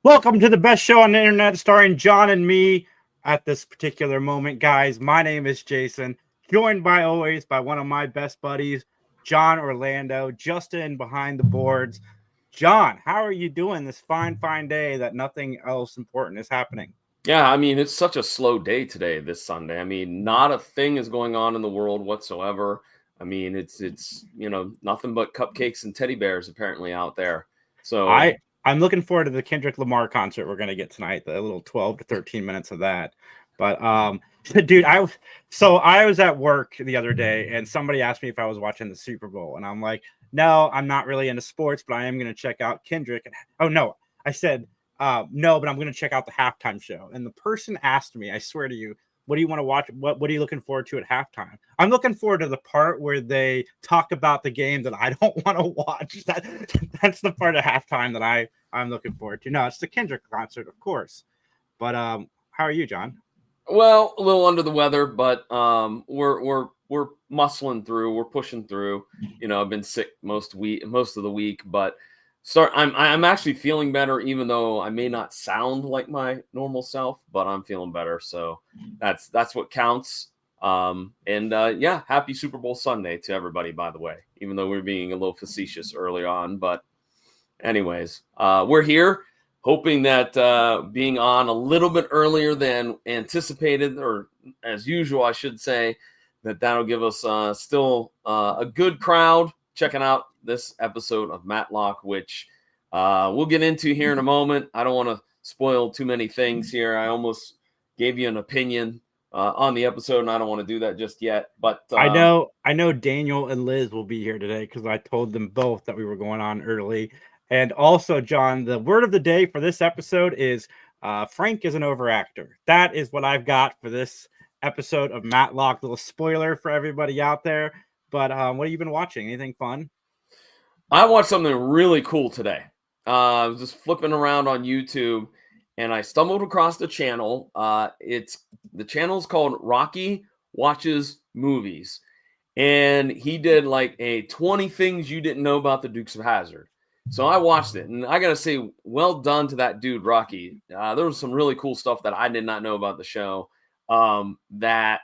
Welcome to the best show on the internet, starring John and me at this particular moment, guys. My name is Jason, joined by always by one of my best buddies, John Orlando, Justin behind the boards. John, how are you doing this fine day that nothing else important is happening? Yeah, I mean, it's such a slow day today, this Sunday. I mean, not a thing is going on in the world whatsoever. I mean, it's nothing but cupcakes and teddy bears apparently out there. So I'm looking forward to the Kendrick Lamar concert we're going to get tonight, the little 12 to 13 minutes of that. But dude, I was at work the other day and somebody asked me if I was watching the Super Bowl, and I'm like, no, I'm not really into sports, but I am going to check out Kendrick. And oh no, I said no, but I'm going to check out the halftime show. And the person asked me, I swear to you, what do you want to watch? What are you looking forward to at halftime? I'm looking forward to the part where they talk about the game that I don't want to watch. That's the part of halftime that I'm looking forward to. No, it's the Kendrick concert, of course. But how are you, John? well, a little under the weather, but we're muscling through, we're pushing through. I've been sick most of the week, but I'm actually feeling better, even though I may not sound like my normal self, but I'm feeling better. So that's what counts. Yeah, happy Super Bowl Sunday to everybody, by the way, even though we're being a little facetious early on. But anyways, we're here hoping that being on a little bit earlier than anticipated, or as usual, I should say, that'll give us still a good crowd checking out this episode of Matlock, which we'll get into here in a moment. I don't want to spoil too many things here. I almost gave you an opinion on the episode, and I don't want to do that just yet. But I know Daniel and Liz will be here today because I told them both that we were going on early. And also, John, the word of the day for this episode is Frank is an overactor. That is what I've got for this episode of Matlock. Little spoiler for everybody out there. But what have you been watching? Anything fun? I watched something really cool today. I was just flipping around on YouTube, and I stumbled across the channel. The channel's called Rocky Watches Movies, and he did like a 20 things you didn't know about the Dukes of Hazzard. So I watched it, and I gotta say, well done to that dude, Rocky. There was some really cool stuff that I did not know about the show that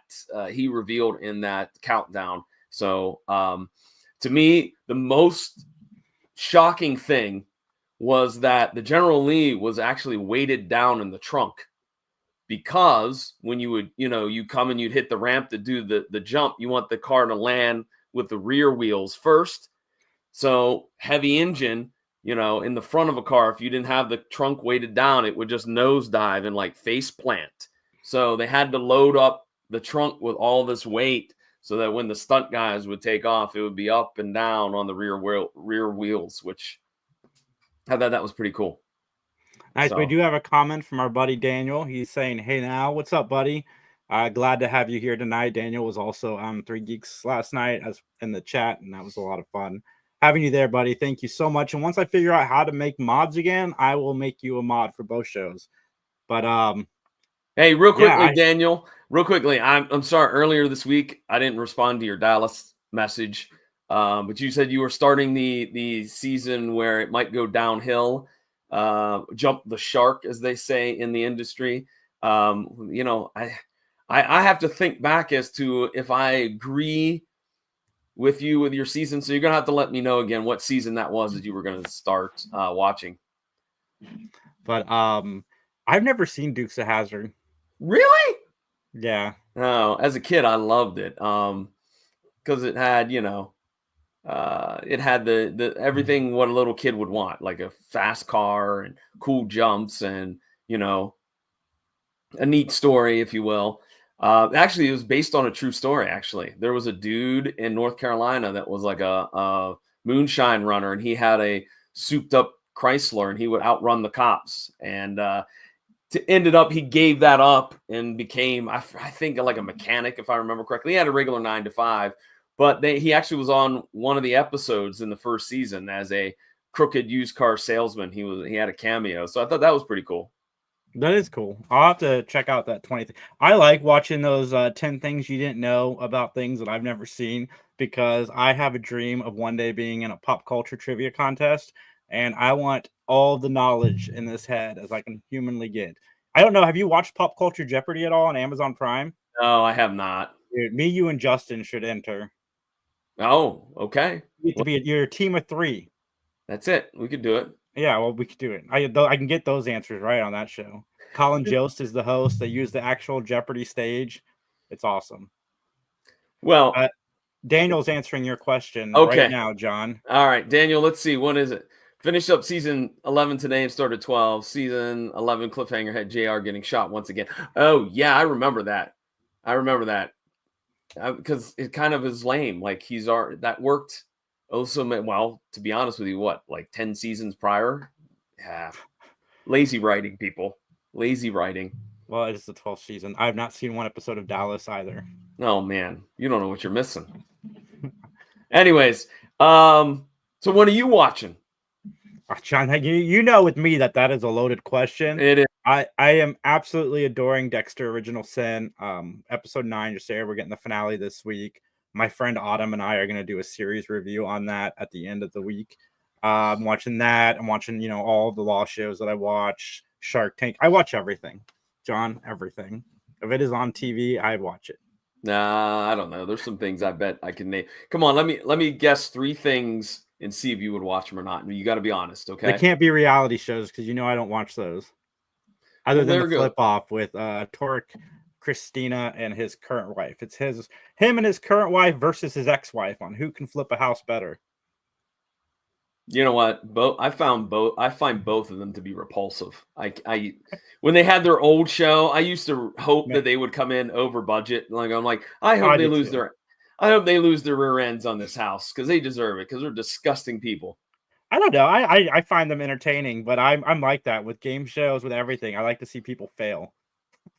he revealed in that countdown. So to me, the most shocking thing was that the General Lee was actually weighted down in the trunk, because when you would, you come and you'd hit the ramp to do the jump, you want the car to land with the rear wheels first. So heavy engine, in the front of a car, if you didn't have the trunk weighted down, it would just nosedive and like face plant. So they had to load up the trunk with all this weight so that when the stunt guys would take off, it would be up and down on the rear wheels, which I thought that was pretty cool. Nice. So, we do have a comment from our buddy Daniel. He's saying, "Hey, now, what's up, buddy? Glad to have you here tonight." Daniel was also on 3 Geeks last night as in the chat, and that was a lot of fun having you there, buddy. Thank you so much. And once I figure out how to make mods again, I will make you a mod for both shows. But hey, real quickly, Daniel, real quickly, I'm sorry. Earlier this week, I didn't respond to your Dallas message, but you said you were starting the season where it might go downhill. Jump the shark, as they say in the industry. I have to think back as to if I agree with you with your season. So you're going to have to let me know again what season that was that you were going to start watching. But I've never seen Dukes of Hazzard. Really? Yeah. No, as a kid, I loved it. Because it had, it had the everything what a little kid would want, like a fast car and cool jumps and, a neat story, if you will. Actually, it was based on a true story, actually. There was a dude in North Carolina that was like a moonshine runner, and he had a souped-up Chrysler, and he would outrun the cops. And ended up, he gave that up and became, I think, like a mechanic, if I remember correctly. He had a regular 9-to-5. But he actually was on one of the episodes in the first season as a crooked used car salesman. He had a cameo. So I thought that was pretty cool. That is cool. I'll have to check out that 20. I like watching those 10 things you didn't know about things that I've never seen, because I have a dream of one day being in a pop culture trivia contest, and I want all the knowledge in this head as I can humanly get. I don't know. Have you watched Pop Culture Jeopardy at all on Amazon Prime? No, I have not. Dude, me, you, and Justin should enter. Oh, okay. You have to be your team of 3. That's it. We could do it. Yeah, well, we could do it. I can get those answers right on that show. Colin Jost is the host. They use the actual Jeopardy stage. It's awesome. Well, Daniel's answering your question okay. right now, John. All right, Daniel, let's see. What is it? Finished up season 11 today and started 12. Season 11 cliffhanger had JR getting shot once again. Oh, yeah, I remember that. Because it kind of is lame. Like that worked also well, to be honest with you, what, like 10 seasons prior? Yeah. Lazy writing, people. Lazy writing. Well, it's the 12th season. I have not seen one episode of Dallas either. Oh man, you don't know what you're missing. Anyways, so what are you watching? John, you know with me that is a loaded question. It is. I am absolutely adoring Dexter Original Sin. Episode 9 just aired. We're getting the finale this week. My friend Autumn and I are going to do a series review on that at the end of the week. I'm watching that. I'm watching, all the law shows that I watch. Shark Tank. I watch everything, John. Everything. If it is on TV, I watch it. Nah, I don't know. There's some things I bet I can name. Come on, let me guess 3 things and see if you would watch them or not. You got to be honest, okay? They can't be reality shows because I don't watch those. Other than the flip off with Torek, Christina, and his current wife. It's him and his current wife versus his ex-wife on who can flip a house better. You know what? I find both of them to be repulsive. I when they had their old show, I used to hope that they would come in over budget. I'm like, I hope they lose their rear ends on this house because they deserve it because they're disgusting people. I don't know. I find them entertaining, but I'm like that with game shows, with everything. I like to see people fail.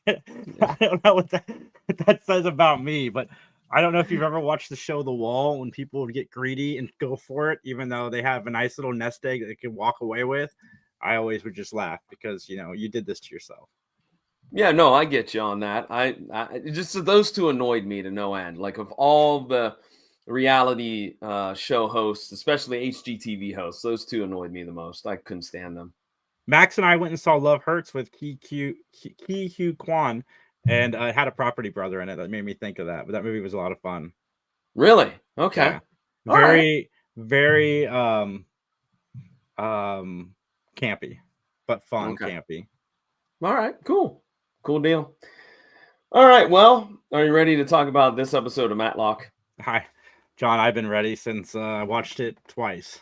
I don't know what that says about me, but I don't know if you've ever watched the show The Wall when people would get greedy and go for it, even though they have a nice little nest egg that they can walk away with. I always would just laugh because, you did this to yourself. Yeah, no, I get you on that. I just those two annoyed me to no end. Like of all the reality show hosts, especially HGTV hosts, those two annoyed me the most. I couldn't stand them. Max and I went and saw Love Hurts with Ki Hugh Kwan, and it had a property brother in it that made me think of that. But that movie was a lot of fun. Really? Okay. Yeah. Very campy, but fun. Okay. Campy. All right. Cool deal. All right. Well, are you ready to talk about this episode of Matlock? Hi, John. I've been ready since I watched it twice.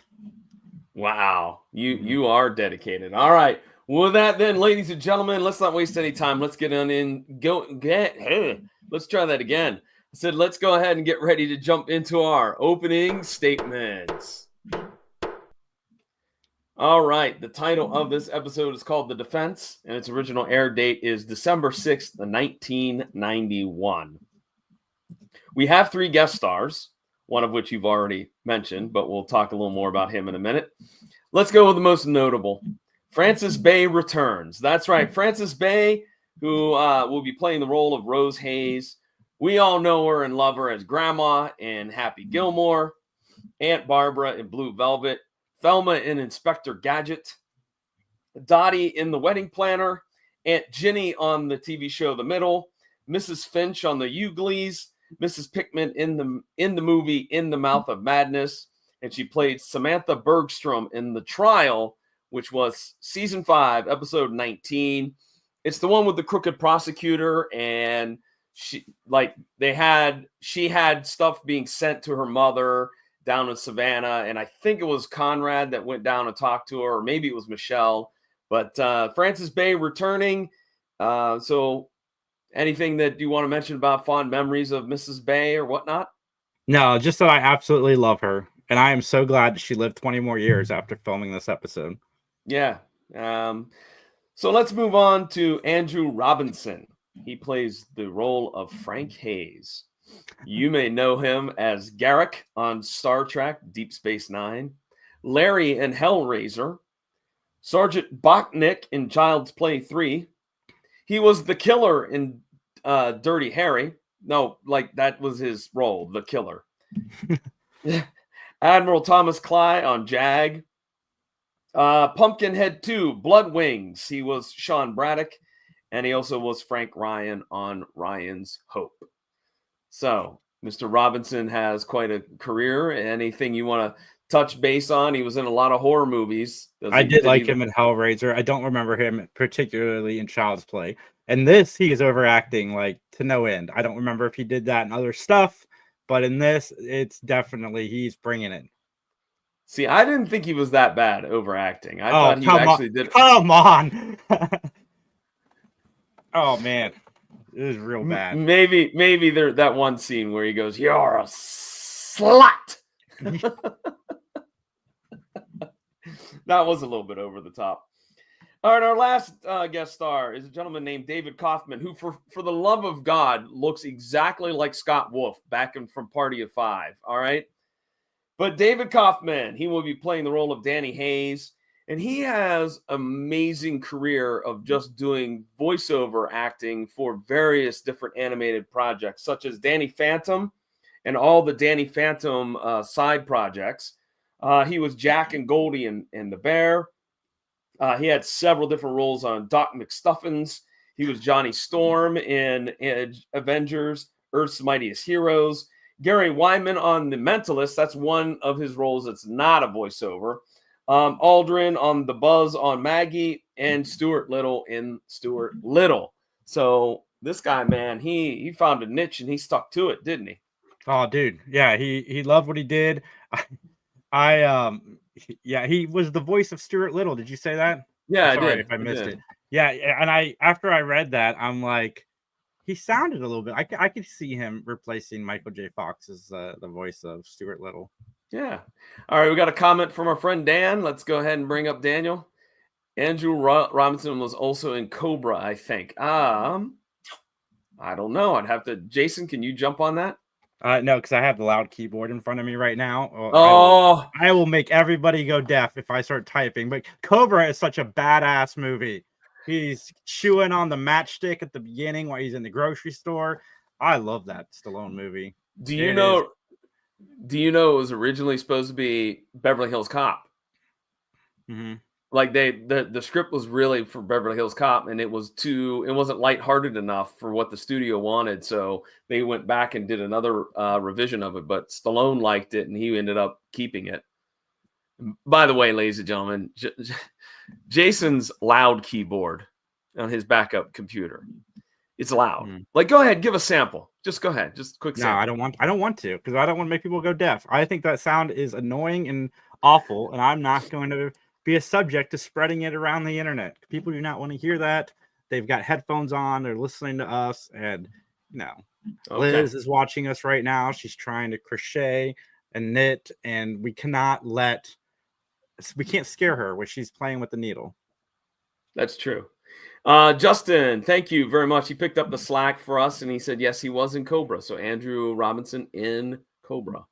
Wow, you are dedicated. All right. Well, with that then, ladies and gentlemen, let's not waste any time. Let's get on in. Let's try that again. I said, let's go ahead and get ready to jump into our opening statements. All right. The title of this episode is called The Defense, and its original air date is December 6th, 1991. We have 3 guest stars, one of which you've already mentioned, but we'll talk a little more about him in a minute. Let's go with the most notable. Frances Bay returns. That's right. Frances Bay, who will be playing the role of Rose Hayes. We all know her and love her as Grandma in Happy Gilmore, Aunt Barbara in Blue Velvet, Thelma in Inspector Gadget, Dottie in The Wedding Planner, Aunt Ginny on the TV show The Middle, Mrs. Finch on The Uglies, Mrs. Pickman in the movie In the Mouth of Madness, and she played Samantha Bergstrom in The Trial, which was season 5, episode 19. It's the one with the crooked prosecutor, and she had stuff being sent to her mother down in Savannah, and I think it was Conrad that went down and talked to her, or maybe it was Michelle. But Frances Bay returning. So anything that you want to mention about fond memories of Mrs. Bay or whatnot? No, just that I absolutely love her. And I am so glad she lived 20 more years after filming this episode. Yeah. So let's move on to Andrew Robinson. He plays the role of Frank Hayes. You may know him as Garak on Star Trek Deep Space Nine, Larry in Hellraiser, Sergeant Bachnick in Child's Play 3. He was the killer in Dirty Harry. No, that was his role, the killer. Admiral Thomas Cly on Jag. Pumpkinhead 2, Blood Wings. He was Sean Braddock, and he also was Frank Ryan on Ryan's Hope. So, Mr. Robinson has quite a career. Anything you want to touch base on? He was in a lot of horror movies. I did like him in Hellraiser. I don't remember him particularly in Child's Play. And this, he is overacting like to no end. I don't remember if he did that in other stuff, but in this, it's definitely he's bringing it. See, I didn't think he was that bad overacting. I thought he actually did. Come on. Oh man, it was real bad. Maybe there that one scene where he goes, "You're a slut." That was a little bit over the top. All right, our last guest star is a gentleman named David Kaufman, who, for the love of God, looks exactly like Scott Wolf back from Party of Five. All right. But David Kaufman, he will be playing the role of Danny Hayes, and he has an amazing career of just doing voiceover acting for various different animated projects, such as Danny Phantom and all the Danny Phantom side projects. He was Jack and Goldie and the Bear. He had several different roles on Doc McStuffins. He was Johnny Storm in Avengers, Earth's Mightiest Heroes. Gary Wyman on The Mentalist. That's one of his roles that's not a voiceover. Aldrin on The Buzz on Maggie, and Stuart Little in Stuart Little. So this guy, man, he found a niche and he stuck to it, didn't he? Oh, dude. Yeah, he loved what he did. Yeah, he was the voice of Stuart Little. Did you say that? Yeah, Sorry I did. if I missed it. Yeah, and after I read that, I'm like, he sounded a little bit. I could see him replacing Michael J. Fox as the voice of Stuart Little. Yeah. All right, we got a comment from our friend Dan. Let's go ahead and bring up Daniel. Andrew Robinson was also in Cobra, I think. I don't know. I'd have to. Jason, can you jump on that? No, because I have the loud keyboard in front of me right now. Oh, I will make everybody go deaf if I start typing. But Cobra is such a badass movie. He's chewing on the matchstick at the beginning while he's in the grocery store. I love that Stallone movie. Do you know it was originally supposed to be Beverly Hills Cop? Mm-hmm. Like the script was really for Beverly Hills Cop, and it wasn't lighthearted enough for what the studio wanted. So they went back and did another revision of it, but Stallone liked it and he ended up keeping it. By the way, ladies and gentlemen, Jason's loud keyboard on his backup computer. It's loud. Mm. Like, go ahead, give a sample. Just go ahead. Just quick sample. No, I don't want to, because I don't want to make people go deaf. I think that sound is annoying and awful, and I'm not going to be a subject to spreading it around the internet. People do not want to hear that. They've got headphones on. They're listening to us. And Liz is watching us right now. She's trying to crochet and knit, and we can't scare her when she's playing with the needle. That's true. Justin, thank you very much. He picked up the slack for us, and he said, yes, he was in Cobra. So Andrew Robinson in Cobra.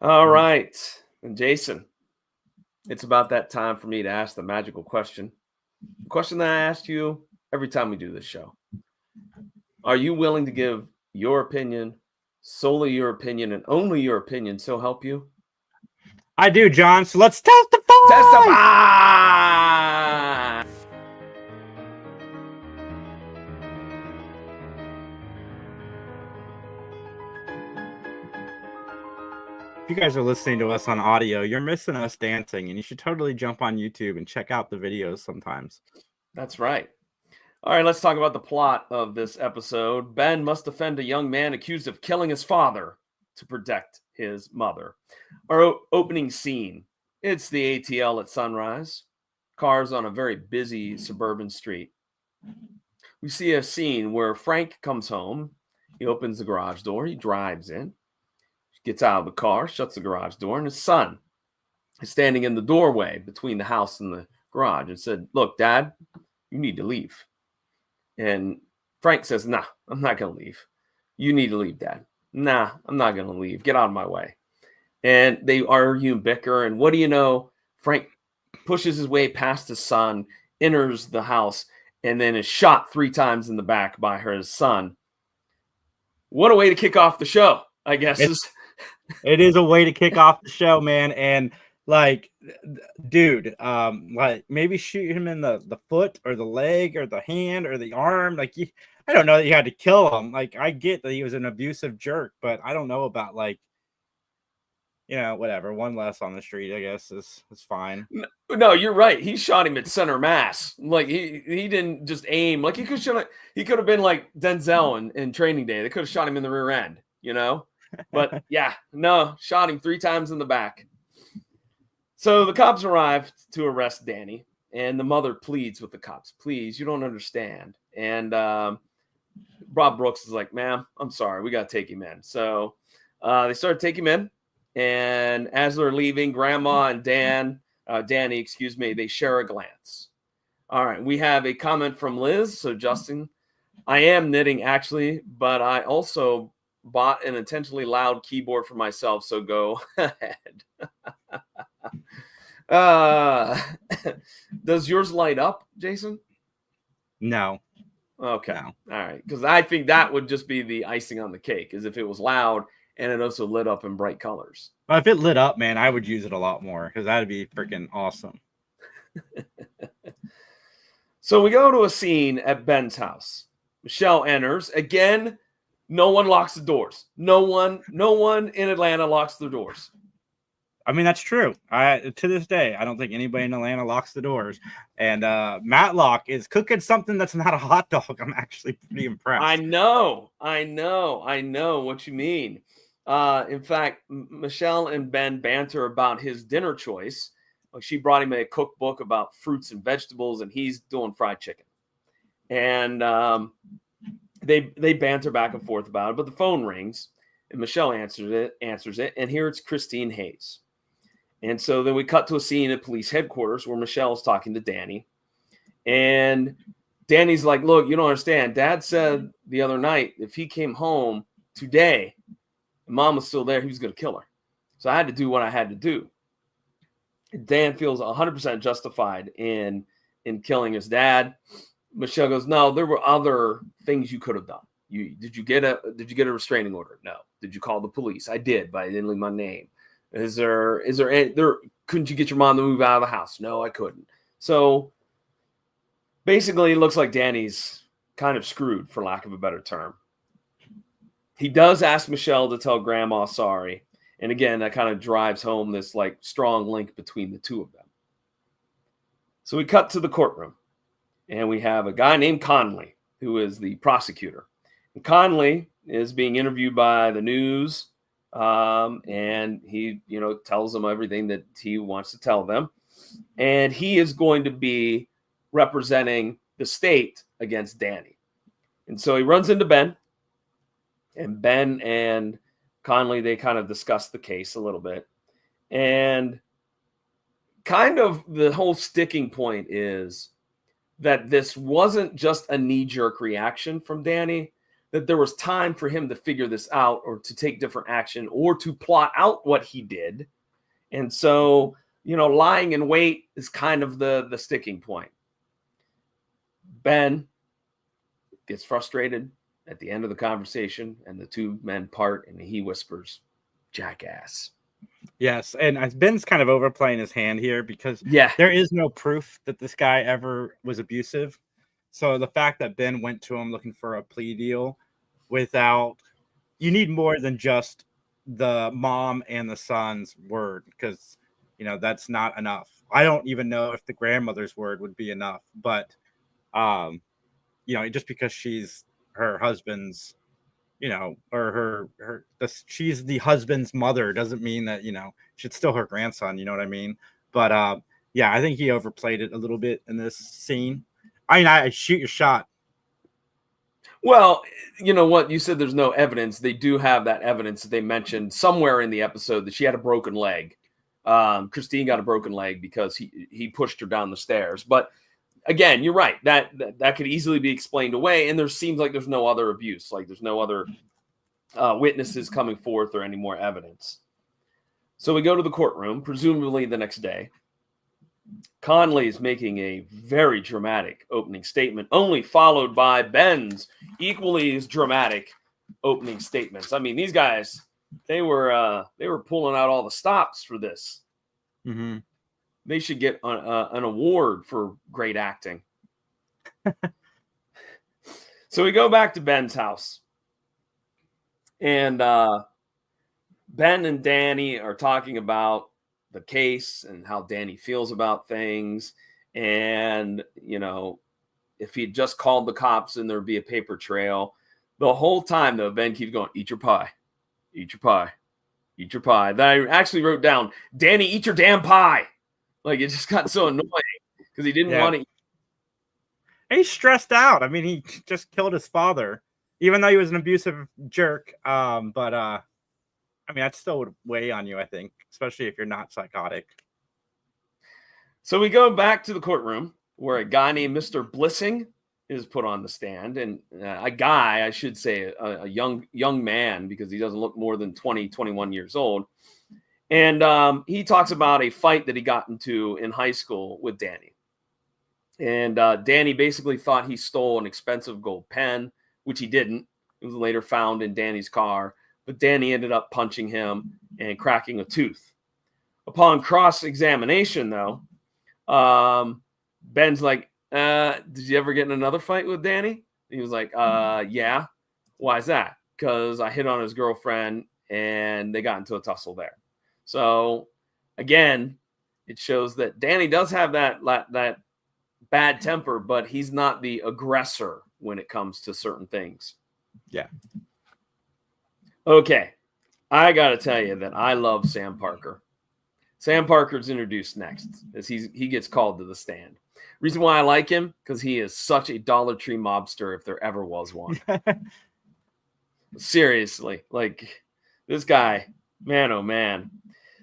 All right. And Jason, it's about that time for me to ask the magical question. The question that I ask you every time we do this show. Are you willing to give your opinion, solely your opinion, and only your opinion, so help you? I do, John. So let's testify! Testify! If you guys are listening to us on audio, you're missing us dancing, and you should totally jump on YouTube and check out the videos sometimes. That's right. All right, let's talk about the plot of this episode. Ben must defend a young man accused of killing his father to protect his mother. Our opening scene, it's the ATL at sunrise. Cars on a very busy suburban street. We see a scene where Frank comes home. He opens the garage door. He drives in. Gets out of the car, shuts the garage door, and his son is standing in the doorway between the house and the garage and said, look, Dad, you need to leave. And Frank says, nah, I'm not going to leave. You need to leave, Dad. Nah, I'm not going to leave. Get out of my way. And they argue and bicker. And what do you know? Frank pushes his way past his son, enters the house, and then is shot 3 times in the back by his son. What a way to kick off the show, I guess. It is a way to kick off the show, man. And Like, dude, like maybe shoot him in the foot or the leg or the hand or the arm. Like, I don't know that you had to kill him. Like, I get that he was an abusive jerk, but I don't know about like, whatever. One less on the street, I guess, is fine. No, you're right. He shot him at center mass. Like he didn't just aim. Like he could have been like Denzel in Training Day. They could have shot him in the rear end, But yeah, no, shot him 3 times in the back. So the cops arrive to arrest Danny, and the mother pleads with the cops, "Please, you don't understand." And Bob Brooks is like, "Ma'am, I'm sorry, we got to take him in." So they start taking him in, and as they're leaving, Grandma and Danny, they share a glance. All right, we have a comment from Liz. So Justin, I am knitting actually, but I also bought an intentionally loud keyboard for myself. So go ahead. Does yours light up, Jason? No. Okay. No. All right. Because I think that would just be the icing on the cake, is if it was loud and it also lit up in bright colors. Well, if it lit up, man, I would use it a lot more because that'd be freaking awesome. So we go to a scene at Ben's house. Michelle enters. Again, no one locks the doors. No one in Atlanta locks the doors. I mean, that's true. To this day, I don't think anybody in Atlanta locks the doors. And Matlock is cooking something that's not a hot dog. I'm actually pretty impressed. I know what you mean. In fact, Michelle and Ben banter about his dinner choice. She brought him a cookbook about fruits and vegetables, and he's doing fried chicken. And they banter back and forth about it. But the phone rings, and Michelle answers it, and here it's Christine Hayes. And so then we cut to a scene at police headquarters where Michelle's talking to Danny. And Danny's like, "Look, you don't understand. Dad said the other night if he came home today and Mom was still there, he was going to kill her. So I had to do what I had to do." And Dan feels 100% justified in killing his dad. Michelle goes, "No, there were other things you could have done. Did you get a restraining order? No. Did you call the police? I did, but I didn't leave my name. Couldn't you get your mom to move out of the house? No, I couldn't." So basically, it looks like Danny's kind of screwed, for lack of a better term. He does ask Michelle to tell Grandma sorry. And again, that kind of drives home this like strong link between the two of them. So we cut to the courtroom, and we have a guy named Conley, who is the prosecutor. And Conley is being interviewed by the news. And he, tells them everything that he wants to tell them. And he is going to be representing the state against Danny. And so he runs into Ben. And Ben and Conley, they kind of discuss the case a little bit. And kind of the whole sticking point is that this wasn't just a knee-jerk reaction from Danny, that there was time for him to figure this out or to take different action or to plot out what he did. And so, lying in wait is kind of the sticking point. Ben gets frustrated at the end of the conversation, and the two men part, and he whispers, "Jackass." Yes, and Ben's kind of overplaying his hand here because there is no proof that this guy ever was abusive. So the fact that Ben went to him looking for a plea deal you need more than just the mom and the son's word, because that's not enough. I don't even know if the grandmother's word would be enough, but just because she's her husband's, or she's the husband's mother doesn't mean that she's still her grandson. You know what I mean? But I think he overplayed it a little bit in this scene. I shoot your shot. Well, you know what? You said there's no evidence. They do have that evidence that they mentioned somewhere in the episode that she had a broken leg. Christine got a broken leg because he pushed her down the stairs. But again, you're right. That could easily be explained away. And there seems like there's no other abuse. Like there's no other witnesses coming forth or any more evidence. So we go to the courtroom, presumably the next day. Conley is making a very dramatic opening statement, only followed by Ben's equally as dramatic opening statements. I mean, these guys, they were pulling out all the stops for this. Mm-hmm. They should get an award for great acting. So we go back to Ben's house. And Ben and Danny are talking about the case and how Danny feels about things. And, you know, if he'd just called the cops and there'd be a paper trail. The whole time, though, Ben keeps going, eat your pie, eat your pie, eat your pie. Then I actually wrote down, Danny, eat your damn pie. Like, it just got so annoying because he didn't want to eat. He's stressed out. I mean, he just killed his father, even though he was an abusive jerk. But I mean, that still would weigh on you, I think, especially if you're not psychotic. So we go back to the courtroom where a guy named Mr. Blissing is put on the stand. And a guy, I should say, a young man, because he doesn't look more than 20, 21 years old. And he talks about a fight that he got into in high school with Danny. And Danny basically thought he stole an expensive gold pen, which he didn't. It was later found in Danny's car. But Danny ended up punching him and cracking a tooth. Upon cross-examination, though, Ben's like, did you ever get in another fight with Danny? He was like, yeah. Why is that? Because I hit on his girlfriend and they got into a tussle there. So, again, it shows that Danny does have that bad temper, but he's not the aggressor when it comes to certain things. Yeah. Okay. I got to tell you that I love Sam Parker. Sam Parker's introduced next as he gets called to the stand. Reason why I like him, because he is such a Dollar Tree mobster if there ever was one. Seriously, like this guy, man, oh man.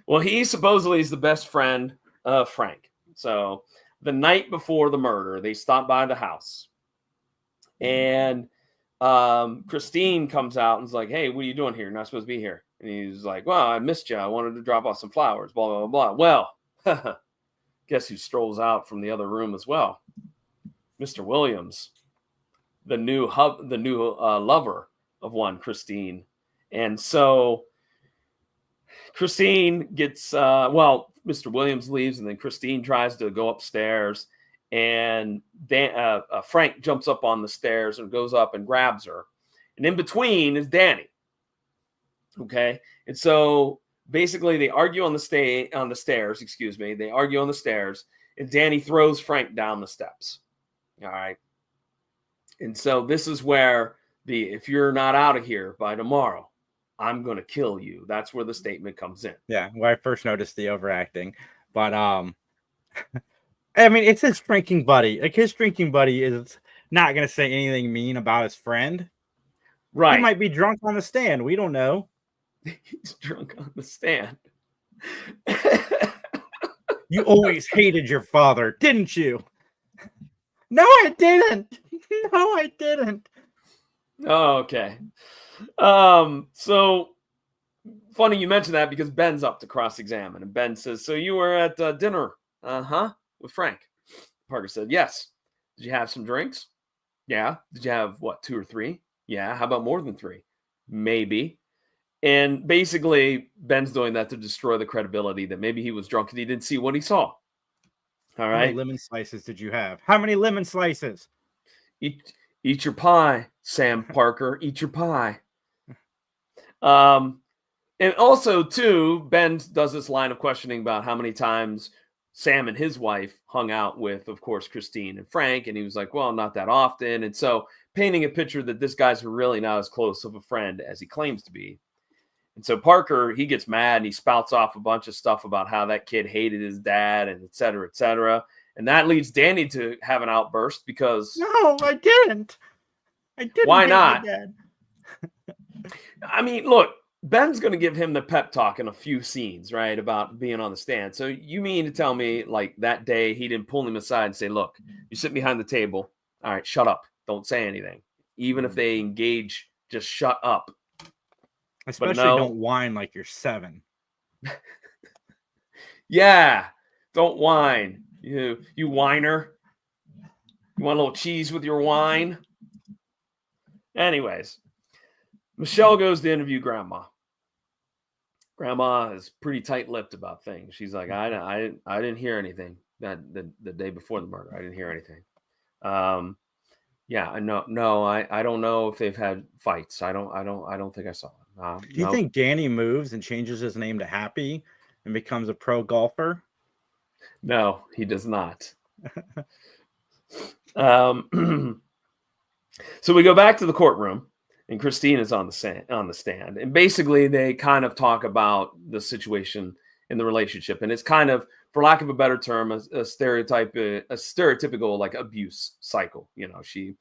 Well, he supposedly is the best friend of Frank. So the night before the murder, they stop by the house. And Christine comes out and is like, hey, what are you doing here? You're not supposed to be here. And he's like, well, I missed you. I wanted to drop off some flowers, blah, blah, blah, blah. Well, guess who strolls out from the other room as well? Mr. Williams, the new lover of one Christine. And so Christine gets, Mr. Williams leaves, and then Christine tries to go upstairs. And Frank jumps up on the stairs and goes up and grabs her. And in between is Danny. Okay. And so basically they argue on the stairs. They argue on the stairs, and Danny throws Frank down the steps. All right. And so this is where if you're not out of here by tomorrow, I'm going to kill you. That's where the statement comes in. Yeah. Well, I first noticed the overacting, but, I mean, it's his drinking buddy. Like, his drinking buddy is not going to say anything mean about his friend. Right. He might be drunk on the stand. We don't know. He's drunk on the stand. You always hated your father, didn't you? No, I didn't. No, I didn't. Oh, okay. So funny you mentioned that, because Ben's up to cross-examine, and Ben says, so you were at dinner, with Frank? Parker said, yes. Did you have some drinks? Yeah. Did you have, 2 or 3? Yeah. How about more than 3? Maybe. And basically, Ben's doing that to destroy the credibility that maybe he was drunk and he didn't see what he saw. All right. How many lemon slices did you have? How many lemon slices? Eat your pie, Sam Parker. Eat your pie. And also, too, Ben does this line of questioning about how many times Sam and his wife hung out with, of course, Christine and Frank. And he was like, well, not that often. And so painting a picture that this guy's really not as close of a friend as he claims to be. And so Parker, he gets mad and he spouts off a bunch of stuff about how that kid hated his dad and et cetera, et cetera. And that leads Danny to have an outburst because... No, I didn't. I didn't. Why not? Dad. I mean, look, Ben's going to give him the pep talk in a few scenes, right, about being on the stand. So you mean to tell me, like, that day he didn't pull him aside and say, look, you sit behind the table. All right, shut up. Don't say anything. Even if they engage, just shut up. Especially don't whine like you're 7. Yeah, don't whine. You whiner. You want a little cheese with your wine? Anyways, Michelle goes to interview Grandma. Grandma is pretty tight-lipped about things. She's like, I didn't hear anything that the day before the murder. I didn't hear anything. Yeah, I don't know if they've had fights. I don't think I saw it. Do you think Danny moves and changes his name to Happy and becomes a pro golfer? No, he does not. So we go back to the courtroom, and Christine is on the stand, and basically they kind of talk about the situation in the relationship, and it's kind of, for lack of a better term, a stereotypical like abuse cycle. You know, she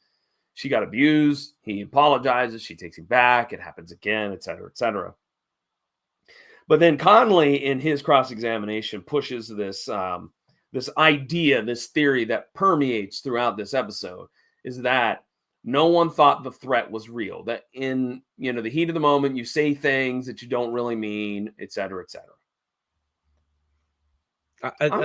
got abused, he apologizes, she takes him back, it happens again, et cetera, et cetera. But then Conley, in his cross-examination, pushes this this idea, this theory that permeates throughout this episode, is that no one thought the threat was real. That in the heat of the moment, you say things that you don't really mean, et cetera, et cetera.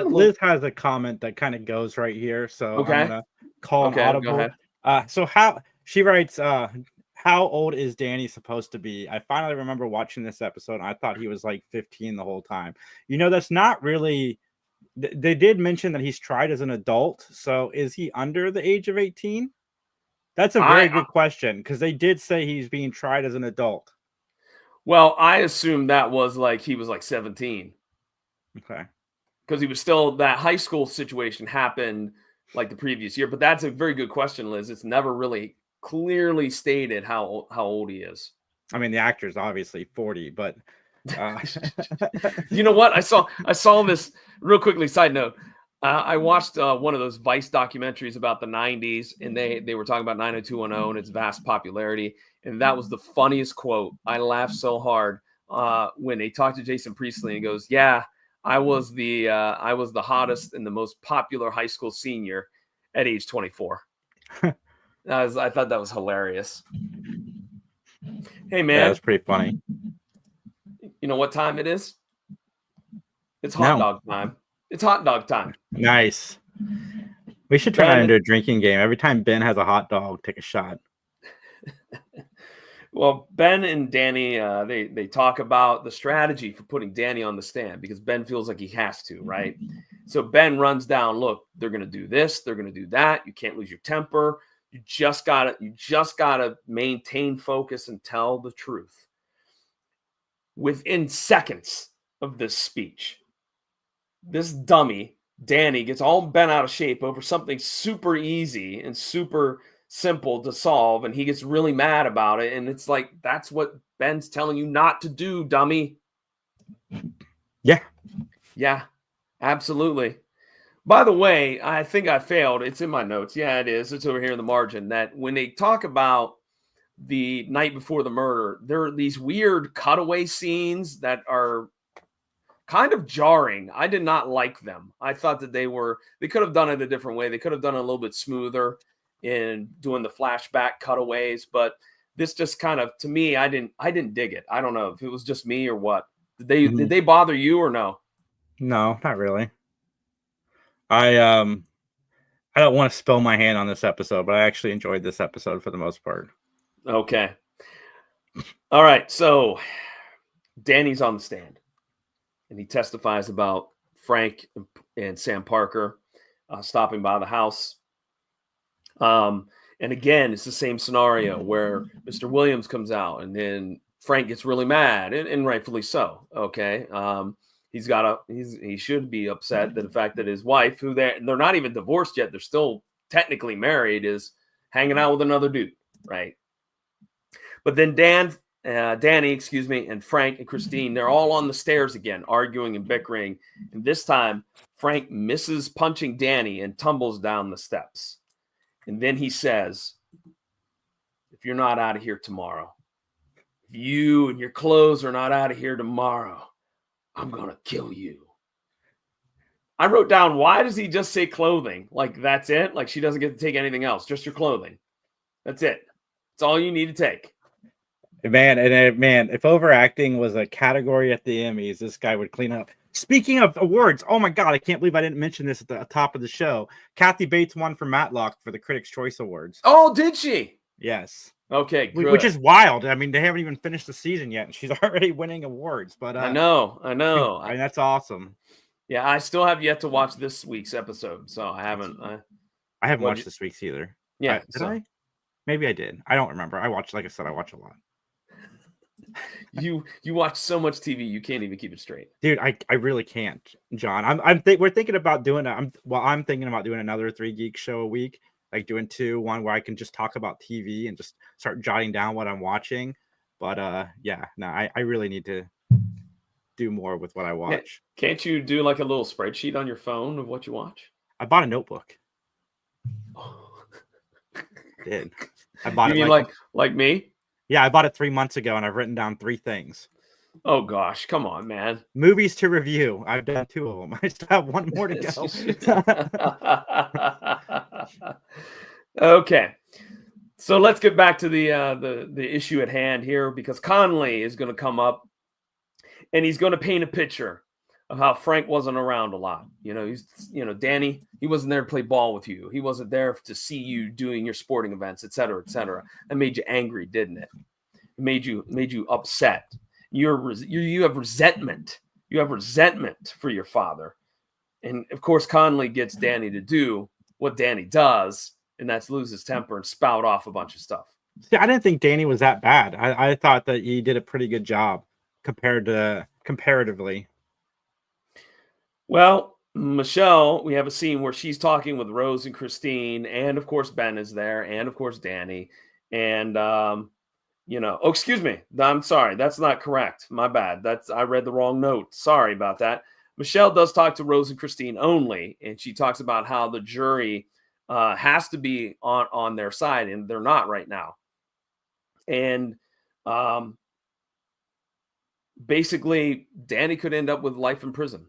Liz has a comment that kind of goes right here, so Okay. I'm gonna call an audible. Go ahead. So how she writes, how old is Danny supposed to be? I finally remember watching this episode, and I thought he was like 15 the whole time. That's not really. They did mention that he's tried as an adult, so is he under the age of 18? That's a very good question, because they did say he's being tried as an adult. Well, I assume that was like he was like 17. Okay. Because he was still, that high school situation happened like the previous year. But that's a very good question, Liz. It's never really clearly stated how old he is. I mean, the actor's obviously 40, but you know what? I saw this real quickly. Side note. I watched one of those Vice documentaries about the 90s, and they were talking about 90210 and its vast popularity. And that was the funniest quote. I laughed so hard when they talked to Jason Priestley and goes, "Yeah, I was the hottest and the most popular high school senior at age 24." I thought that was hilarious. Hey man, yeah, that's pretty funny. You know what time it is? It's hot dog time. It's hot dog time. Nice. We should turn that into a drinking game. Every time Ben has a hot dog, take a shot. Well, Ben and Danny, they talk about the strategy for putting Danny on the stand, because Ben feels like he has to, right? So Ben runs down, look, they're going to do this, they're going to do that. You can't lose your temper. You just gotta maintain focus and tell the truth. Within seconds of this speech, this dummy, Danny, gets all bent out of shape over something super easy and super simple to solve, and he gets really mad about it. And it's like, that's what Ben's telling you not to do, dummy. Yeah, absolutely. By the way, I think I failed. It's in my notes. Yeah, it is. It's over here in the margin, that when they talk about the night before the murder, there are these weird cutaway scenes that are kind of jarring. I did not like them. I thought that they could have done it a different way. They could have done it a little bit smoother in doing the flashback cutaways, but this just kind of, to me, I didn't dig it. I don't know if it was just me or what. Did they bother you or no? No, not really. I don't want to spill my hand on this episode, but I actually enjoyed this episode for the most part. Okay. All right. So Danny's on the stand, and he testifies about Frank and Sam Parker stopping by the house. And again, it's the same scenario where Mr. Williams comes out, and then Frank gets really mad, and rightfully so. Okay. He should be upset that the fact that his wife, who they're not even divorced yet, they're still technically married, is hanging out with another dude, right? But then Danny, and Frank and Christine, they're all on the stairs again, arguing and bickering. And this time, Frank misses punching Danny and tumbles down the steps. And then he says, "If you're not out of here tomorrow, if you and your clothes are not out of here tomorrow, I'm going to kill you." I wrote down, why does he just say clothing? Like, that's it? Like, she doesn't get to take anything else, just your clothing. That's it. That's all you need to take. Man, if overacting was a category at the Emmys, this guy would clean up. Speaking of awards, oh my God, I can't believe I didn't mention this at the top of the show. Kathy Bates won for Matlock for the Critics' Choice Awards. Oh, did she? Yes. Okay, good. which is wild. I mean, they haven't even finished the season yet, and she's already winning awards. But I know. I mean, that's awesome. Yeah, I still have yet to watch this week's episode, so I haven't. I haven't watched this week's either. Yeah, did I? Maybe I did. I don't remember. Like I said, I watch a lot. You watch so much TV, you can't even keep it straight, dude. I really can't, John. We're thinking about doing I'm thinking about doing another 3 Geek show a week, like doing one where I can just talk about TV and just start jotting down what I'm watching. But yeah, no, I really need to do more with what I watch. Can't you do like a little spreadsheet on your phone of what you watch? I bought a notebook. Did I bought you it mean like me? Yeah, I bought it 3 months ago, and I've written down 3 things. Oh gosh, come on, man! Movies to review. I've done 2 of them. I still have 1 more to go. Okay, so let's get back to the issue at hand here, because Conley is going to come up, and he's going to paint a picture of how Frank wasn't around a lot. Danny, he wasn't there to play ball with you. He wasn't there to see you doing your sporting events, et cetera, et cetera. That made you angry, didn't it? It made you upset. You have resentment. You have resentment for your father. And of course, Conley gets Danny to do what Danny does, and that's lose his temper and spout off a bunch of stuff. See, I didn't think Danny was that bad. I thought that he did a pretty good job comparatively. Well, Michelle, we have a scene where she's talking with Rose and Christine, and of course Ben is there, and of course Danny, and oh, excuse me, I'm sorry, that's not correct. My bad. I read the wrong note. Sorry about that. Michelle does talk to Rose and Christine only, and she talks about how the jury has to be on their side, and they're not right now. And basically, Danny could end up with life in prison.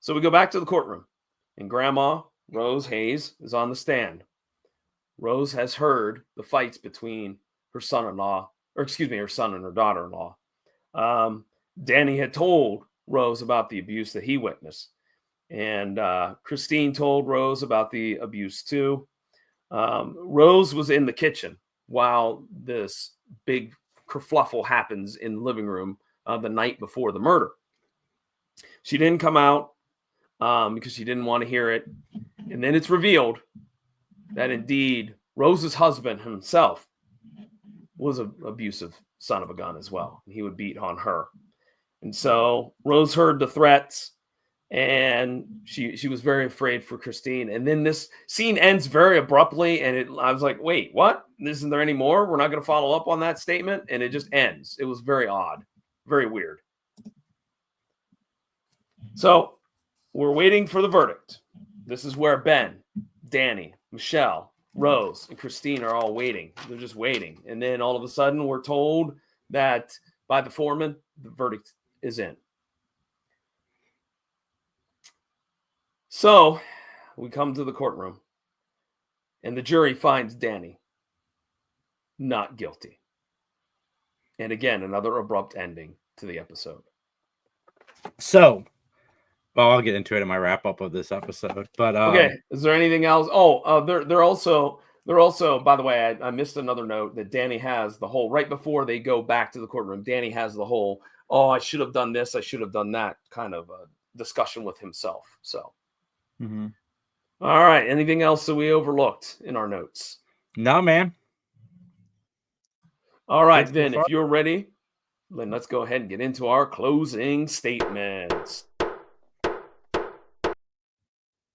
So we go back to the courtroom, and Grandma Rose Hayes is on the stand. Rose has heard the fights between her son-in-law, her son and her daughter-in-law. Danny had told Rose about the abuse that he witnessed, and Christine told Rose about the abuse too. Rose was in the kitchen while this big kerfluffle happens in the living room the night before the murder. She didn't come out because she didn't want to hear it. And then it's revealed that indeed Rose's husband himself was an abusive son of a gun as well. He would beat on her. And so Rose heard the threats, and she was very afraid for Christine. And then this scene ends very abruptly, and I was like, wait, what? Isn't there any more? We're not going to follow up on that statement? And it just ends. It was very odd, very weird. So we're waiting for the verdict. This is where Ben, Danny, Michelle, Rose, and Christine are all waiting. They're just waiting. And then all of a sudden we're told that by the foreman, the verdict is in. So we come to the courtroom, and the jury finds Danny not guilty. And again, another abrupt ending to the episode. So, well, I'll get into it in my wrap up of this episode. But okay, is there anything else? Oh, they're also. By the way, I missed another note that Danny has the whole right before they go back to the courtroom. Danny has the whole, oh, I should have done this, I should have done that kind of discussion with himself. So, All right. Anything else that we overlooked in our notes? No, man. All right, then, if you're ready, then let's go ahead and get into our closing statements.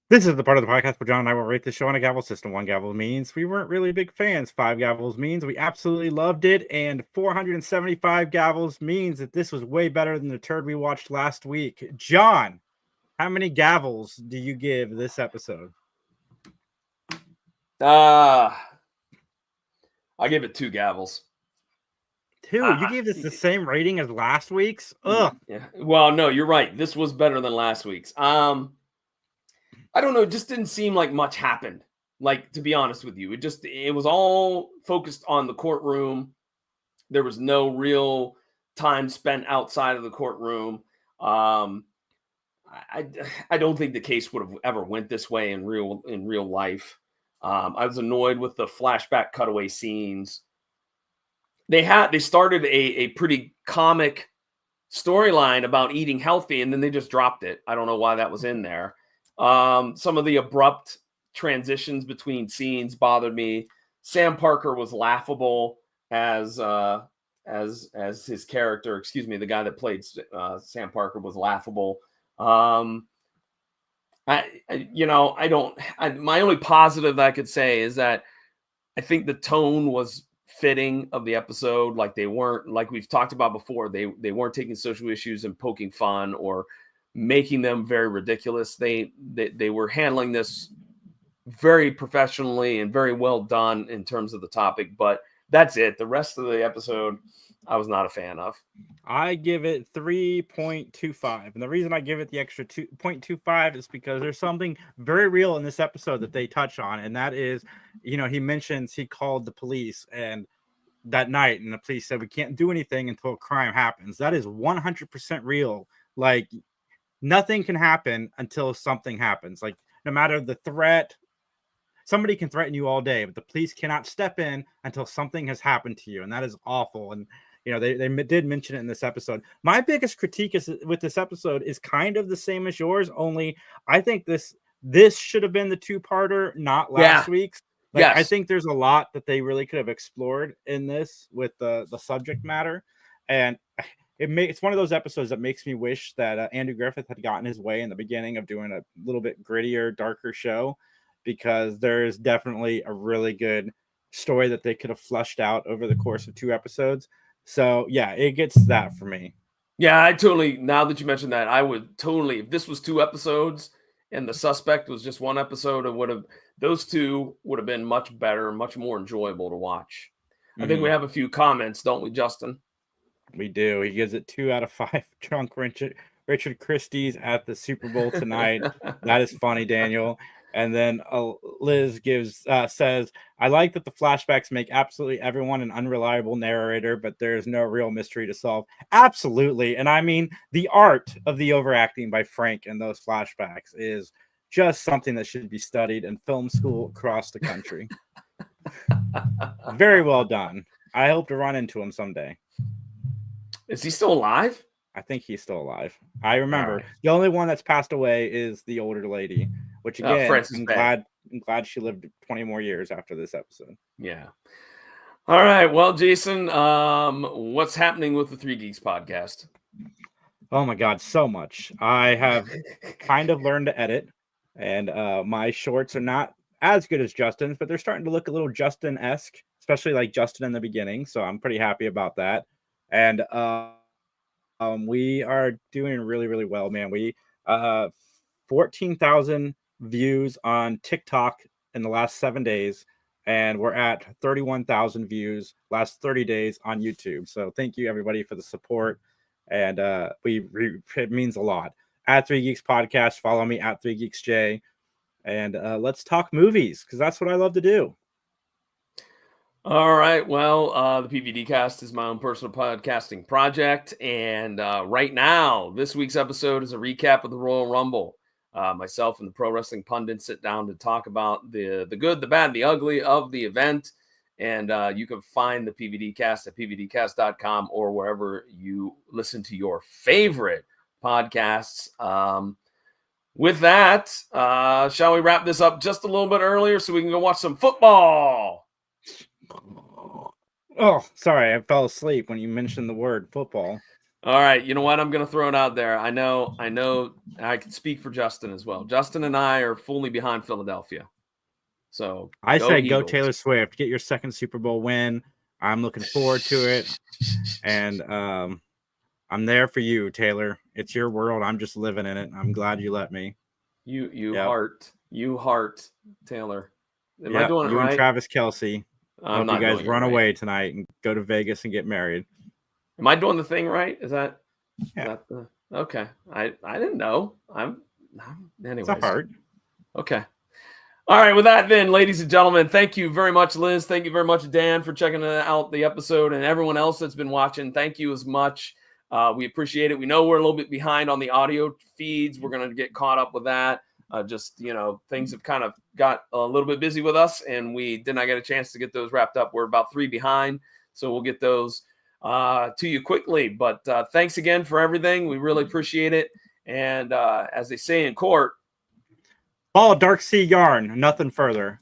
This is the part of the podcast where John and I will rate the show on a gavel system. 1 gavel means we weren't really big fans. 5 gavels means we absolutely loved it. And 475 gavels means that this was way better than the turd we watched last week. John, how many gavels do you give this episode? I give it 2 gavels. 2? You gave this the same rating as last week's? Ugh. Yeah. Well, no, you're right. This was better than last week's. I don't know. It just didn't seem like much happened. Like, to be honest with you, it was all focused on the courtroom. There was no real time spent outside of the courtroom. I don't think the case would have ever went this way in real life. I was annoyed with the flashback cutaway scenes. they started a pretty comic storyline about eating healthy, and then they just dropped it. I don't know why that was in there. Some of the abrupt transitions between scenes bothered me. Sam Parker was laughable as his character. Excuse me, the guy that played Sam Parker was laughable. My only positive that I could say is that I think the tone was fitting of the episode. Like, they weren't, like we've talked about before, they weren't taking social issues and poking fun or making them very ridiculous. They were handling this very professionally and very well done in terms of the topic, but that's it. The rest of the episode I was not a fan of. I give it 3.25. And the reason I give it the extra 2.25 is because there's something very real in this episode that they touch on. And that is, he mentions he called the police and that night, and the police said, we can't do anything until a crime happens. That is 100% real. Like, nothing can happen until something happens. Like, no matter the threat, somebody can threaten you all day, but the police cannot step in until something has happened to you. And that is awful. And they did mention it in this episode. My biggest critique with this episode is kind of the same as yours, only I think this should have been the two-parter, not last week's. Like, yes. I think there's a lot that they really could have explored in this with the subject matter. And it's one of those episodes that makes me wish that Andy Griffith had gotten his way in the beginning of doing a little bit grittier, darker show, because there's definitely a really good story that they could have flushed out over the course of 2 episodes. So yeah, it gets that for me. Yeah, now that you mentioned that, I would totally, if this was 2 episodes and The Suspect was just 1 episode, those 2 would have been much better, much more enjoyable to watch. I think we have a few comments, don't we, Justin? We do. He gives it 2 out of 5. Drunk Richard Christie's at the Super Bowl tonight. That is funny, Daniel. And then Liz says, I like that the flashbacks make absolutely everyone an unreliable narrator, but there's no real mystery to solve. Absolutely. And I mean, the art of the overacting by Frank in those flashbacks is just something that should be studied in film school across the country. Very well done. I hope to run into him someday. Is he still alive? I think he's still alive. I remember the only one that's passed away is the older lady, which again, I'm glad she lived 20 more years after this episode. Yeah. All right. Well, Jason, what's happening with the 3 Geeks podcast? Oh my God, so much. I have kind of learned to edit, and my shorts are not as good as Justin's, but they're starting to look a little Justin-esque, especially like Justin in the beginning. So I'm pretty happy about that. And we are doing really, really well, man. We 14,000 views on TikTok in the last 7 days, and we're at 31,000 views last 30 days on YouTube. So thank you everybody for the support, and it means a lot. At 3 Geeks Podcast, follow me at 3 Geeks J, and let's talk movies, because that's what I love to do. All right. Well, the PVD Cast is my own personal podcasting project. And right now, this week's episode is a recap of the Royal Rumble. Myself and the Pro Wrestling Pundit sit down to talk about the good, the bad, the ugly of the event. And you can find the PVD Cast at pvdcast.com or wherever you listen to your favorite podcasts. With that, shall we wrap this up just a little bit earlier so we can go watch some football? Oh, sorry, I fell asleep when you mentioned the word football. All right, you know what? I'm going to throw it out there. I know I can speak for Justin as well. Justin and I are fully behind Philadelphia. So I say go Taylor Swift. Get your second Super Bowl win. I'm looking forward to it. And I'm there for you, Taylor. It's your world. I'm just living in it. I'm glad you let me. You heart, Taylor. Am I doing it you right? And Travis Kelce. I'm hope you guys run away tonight and go to Vegas and get married. Am I doing the thing right? Is that? Yeah. Okay. I didn't know. Anyways. It's a heart. Okay. All right. With that, then, ladies and gentlemen, thank you very much, Liz. Thank you very much, Dan, for checking out the episode, and everyone else that's been watching. Thank you as much. We appreciate it. We know we're a little bit behind on the audio feeds. We're going to get caught up with that. Things have kind of got a little bit busy with us, and we did not get a chance to get those wrapped up. We're about 3 behind. So we'll get those to you quickly. But thanks again for everything. We really appreciate it. And as they say in court, all dark sea yarn, nothing further.